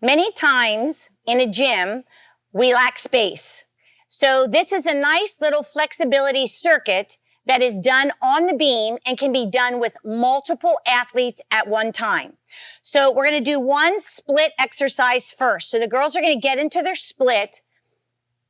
Many times in a gym, we lack space. So this is a nice little flexibility circuit that is done on the beam and can be done with multiple athletes at one time. So we're going to do one split exercise first. So the girls are going to get into their split.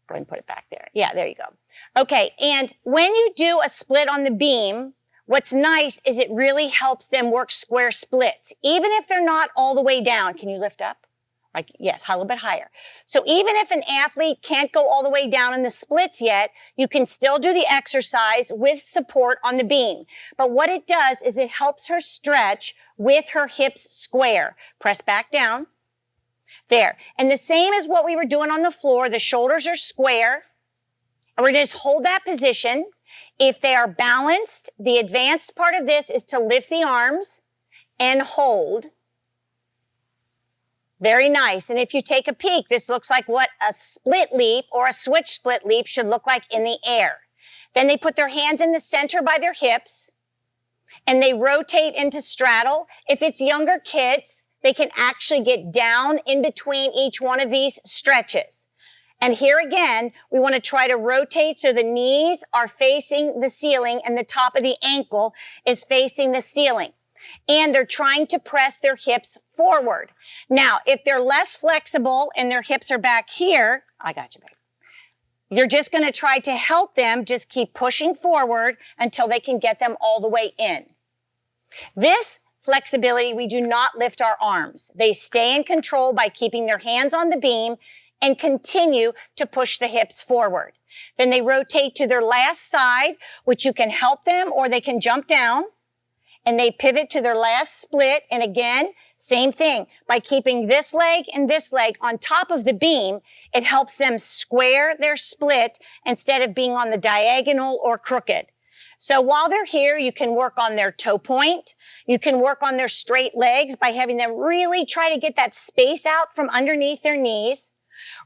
Go ahead and put it back there. Yeah, there you go. Okay, and when you do a split on the beam, what's nice is it really helps them work square splits, even if they're not all the way down. Can you lift up? Like, yes, a little bit higher. So even if an athlete can't go all the way down in the splits yet, you can still do the exercise with support on the beam. But what it does is it helps her stretch with her hips square. Press back down. There. And the same as what we were doing on the floor, the shoulders are square. And we're going to just hold that position. If they are balanced, the advanced part of this is to lift the arms and hold. Very nice. And if you take a peek, this looks like what a split leap or a switch split leap should look like in the air. Then they put their hands in the center by their hips and they rotate into straddle. If it's younger kids, they can actually get down in between each one of these stretches. And here again, we want to try to rotate so the knees are facing the ceiling and the top of the ankle is facing the ceiling. And they're trying to press their hips forward. Now, if they're less flexible and their hips are back here, I got you, babe. You're just going to try to help them just keep pushing forward until they can get them all the way in. This flexibility, we do not lift our arms. They stay in control by keeping their hands on the beam and continue to push the hips forward. Then they rotate to their last side, which you can help them or they can jump down. And they pivot to their last split. And again, same thing. By keeping this leg and this leg on top of the beam, it helps them square their split instead of being on the diagonal or crooked. So while they're here, you can work on their toe point. You can work on their straight legs by having them really try to get that space out from underneath their knees.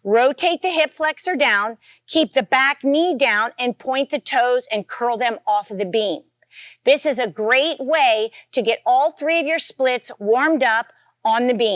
Rotate the hip flexor down, keep the back knee down, and point the toes and curl them off of the beam. This is a great way to get all three of your splits warmed up on the beam.